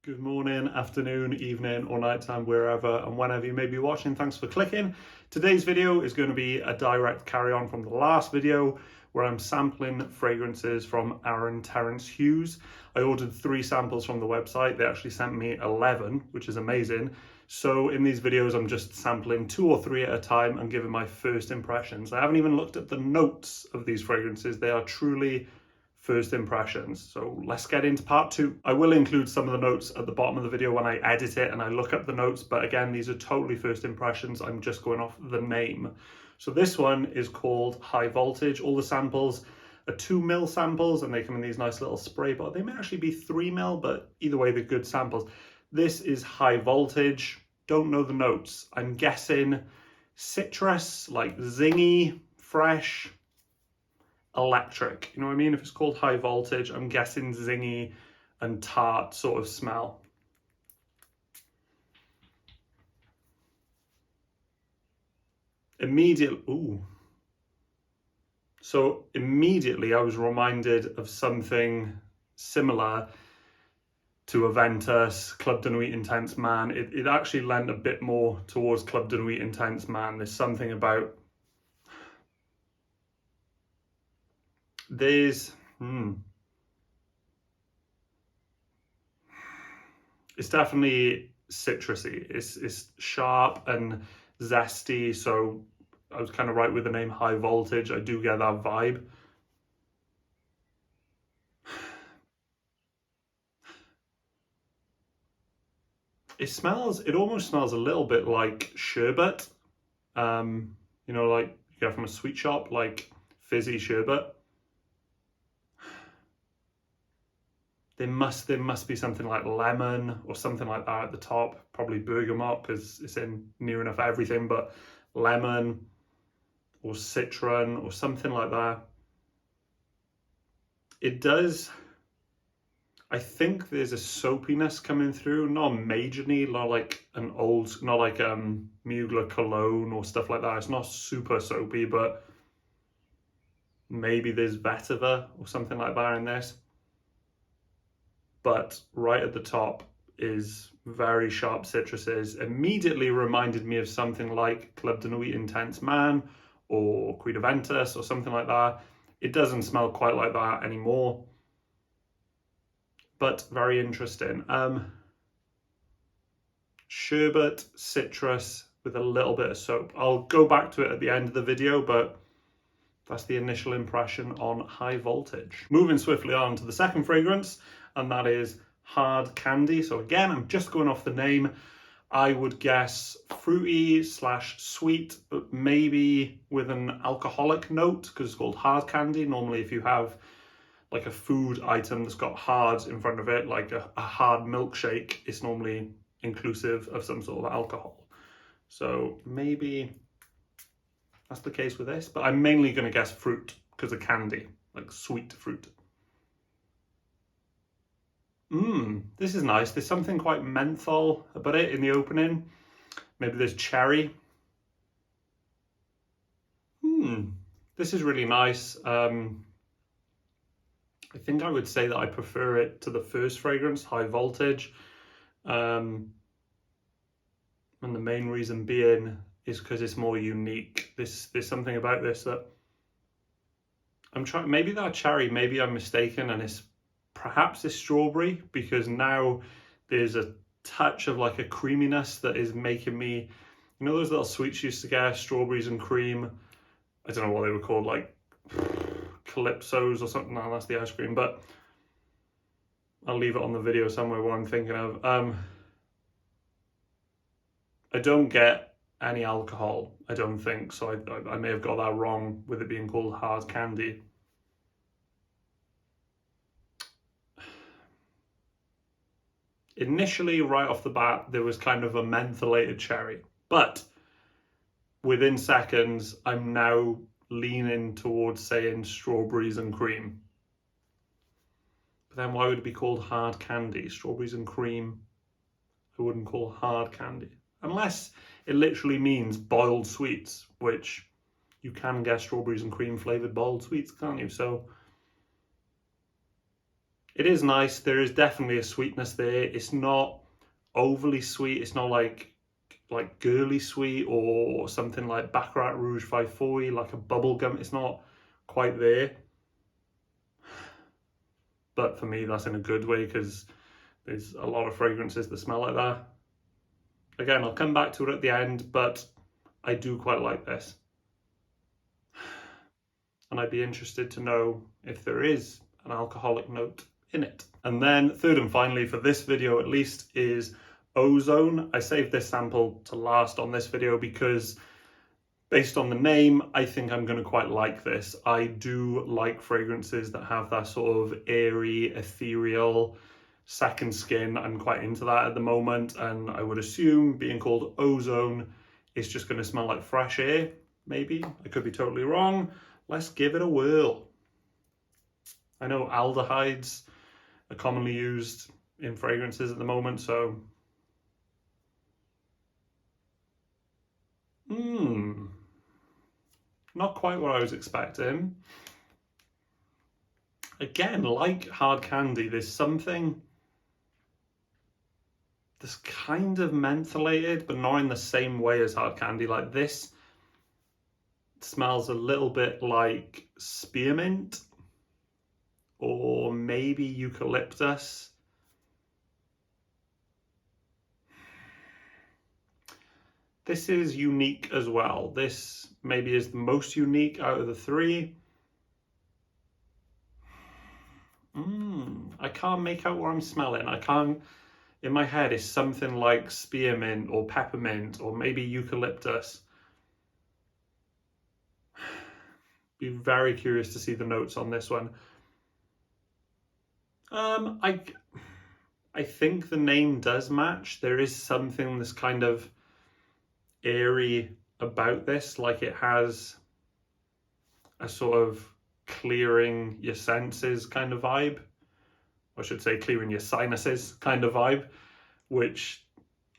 Good morning, afternoon, evening, or nighttime, wherever and whenever you may be watching. Thanks for clicking. Today's video is going to be a direct carry on from the last video where I'm sampling fragrances from Terence Hughes. I ordered 3 samples from the website. They actually sent me 11, which is amazing. So in these videos, I'm just sampling 2 or 3 at a time and giving my first impressions. I haven't even looked at the notes of these fragrances. They are truly first impressions. So let's get into part 2. I will include some of the notes at the bottom of the video when I edit it and I look up the notes, but again, these are totally first impressions. I'm just going off the name. So this one is called High Voltage. All the samples are 2ml samples and they come in these nice little spray bottles. They may actually be 3ml, but either way, they're good samples. This is High Voltage. Don't know the notes. I'm guessing citrus, like zingy, fresh, electric. You know what I mean? If it's called High Voltage, I'm guessing zingy and tart sort of smell. So immediately I was reminded of something similar to Aventus, Club de Nuit Intense Man. It actually lent a bit more towards Club de Nuit Intense Man. There's something about it's definitely citrusy. It's sharp and zesty, so I was kind of right with the name High Voltage. I do get that vibe. It almost smells a little bit like sherbet. You know, like you get from a sweet shop, like fizzy sherbet. There must be something like lemon or something like that at the top. Probably bergamot because it's in near enough everything, but lemon or citron or something like that. It does. I think there's a soapiness coming through, not majorly, not like Mugler cologne or stuff like that. It's not super soapy, but maybe there's vetiver or something like that in this. But right at the top is very sharp citruses. Immediately reminded me of something like Club de Nuit Intense Man or Creed Aventus or something like that. It doesn't smell quite like that anymore, but very interesting. Sherbet, citrus with a little bit of soap. I'll go back to it at the end of the video, but that's the initial impression on High Voltage. Moving swiftly on to the second fragrance, and that is Hard Candy. So again, I'm just going off the name. I would guess fruity / sweet, but maybe with an alcoholic note because it's called Hard Candy. Normally, if you have like a food item that's got hard in front of it, like a hard milkshake, it's normally inclusive of some sort of alcohol. So maybe that's the case with this, but I'm mainly going to guess fruit because of candy, like sweet fruit. This is nice. There's something quite menthol about it in the opening. Maybe there's cherry. This is really nice. I think I would say that I prefer it to the first fragrance, High Voltage. And the main reason being is because it's more unique. There's something about this that I'm trying, maybe that cherry, maybe I'm mistaken and it's perhaps it's strawberry, because now there's a touch of like a creaminess that is making me, you know those little sweets you used to get, strawberries and cream? I don't know what they were called, like Calypsos or something. No, that's the ice cream, but I'll leave it on the video somewhere what I'm thinking of. I don't get any alcohol, I don't think, so I may have got that wrong with it being called Hard Candy. Initially, right off the bat, there was kind of a mentholated cherry, but within seconds, I'm now leaning towards saying strawberries and cream. But then why would it be called Hard Candy? Strawberries and cream, I wouldn't call hard candy. Unless it literally means boiled sweets, which you can get strawberries and cream flavored boiled sweets, can't you? So It is nice. There is definitely a sweetness there. It's not overly sweet. It's not like girly sweet or something like Baccarat Rouge 540, like a bubble gum. It's not quite there. But for me, that's in a good way because there's a lot of fragrances that smell like that. Again, I'll come back to it at the end, but I do quite like this. And I'd be interested to know if there is an alcoholic note in it. And then third and finally for this video at least is Ozone. I saved this sample to last on this video because based on the name, I think I'm going to quite like this. I do like fragrances that have that sort of airy, ethereal second skin. I'm quite into that at the moment, and I would assume being called Ozone is just going to smell like fresh air, maybe. I could be totally wrong. Let's give it a whirl. I know aldehydes are commonly used in fragrances at the moment, so not quite what I was expecting. Again, like hard candy, there's something that's kind of mentholated, but not in the same way as hard candy. Like this smells a little bit like spearmint or maybe eucalyptus. This is unique as well. This maybe is the most unique out of the three. I can't make out what I'm smelling. I can't, in my head, it's something like spearmint or peppermint or maybe eucalyptus. Be very curious to see the notes on this one. I think the name does match. There is something that's kind of airy about this, like it has a sort of clearing your senses kind of vibe. I should say clearing your sinuses kind of vibe, which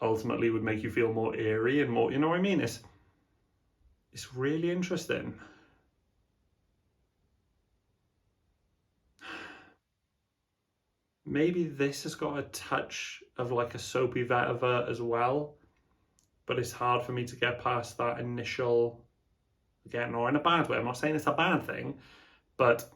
ultimately would make you feel more airy and more, you know what I mean? It's really interesting. Maybe this has got a touch of like a soapy vetiver as well, but it's hard for me to get past that initial, again, or in a bad way. I'm not saying it's a bad thing, but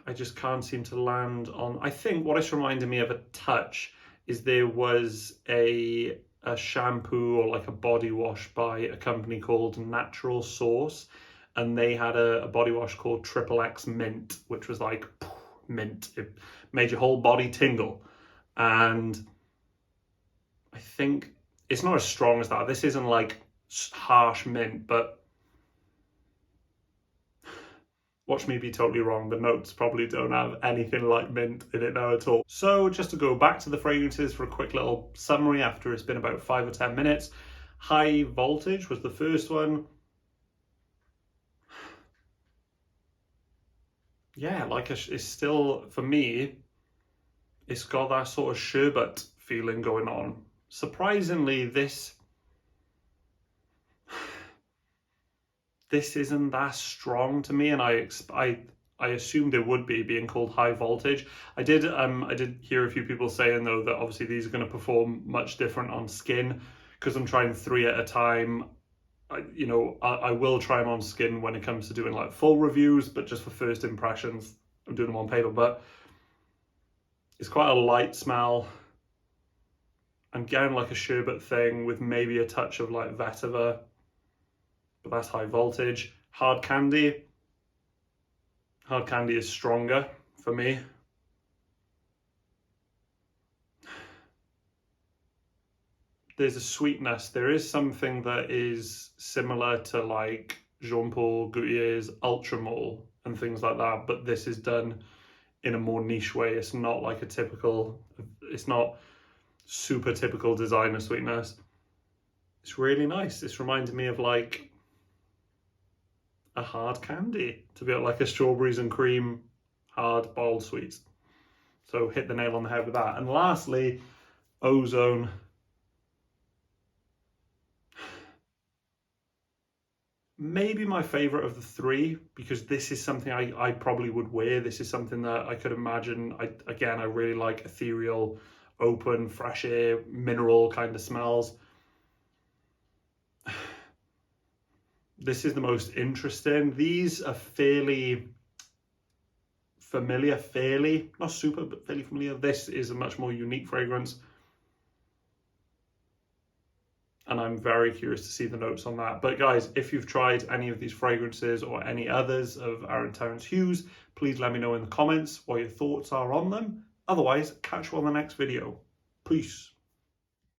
I just can't seem to land on. I think what it's reminding me of a touch is there was a shampoo or like a body wash by a company called Natural Source, and they had a body wash called Triple X Mint, which was like mint. It made your whole body tingle. And I think it's not as strong as that. This isn't like harsh mint, but watch me be totally wrong. The notes probably don't have anything like mint in it now at all. So just to go back to the fragrances for a quick little summary after it's been about 5 or 10 minutes. High Voltage was the first one. Yeah, like it's still, for me, it's got that sort of sherbet feeling going on. Surprisingly, this isn't that strong to me, and I assumed it would be, being called High Voltage. I did hear a few people saying though that obviously these are going to perform much different on skin because I'm trying 3 at a time. I will try them on skin when it comes to doing like full reviews, but just for first impressions, I'm doing them on paper. But it's quite a light smell. I'm getting like a sherbet thing with maybe a touch of like vetiver, but that's High Voltage. Hard Candy is stronger for me. There's a sweetness. There is something that is similar to like Jean Paul Gaultier's Ultramol and things like that, but this is done in a more niche way. It's not like it's not super typical designer sweetness. It's really nice. It's reminding me of like a hard candy, to be like a strawberries and cream hard boiled sweets. So hit the nail on the head with that. And lastly, Ozone. maybe my favorite of the three, because this is something I probably would wear. This is something that I could imagine. I really like ethereal, open, fresh air, mineral kind of smells. This is the most interesting. These are fairly familiar, not super, but fairly familiar. This is a much more unique fragrance, and I'm very curious to see the notes on that. But guys, if you've tried any of these fragrances or any others of Aaron Terence Hughes, please let me know in the comments what your thoughts are on them. Otherwise, catch you on the next video. Peace.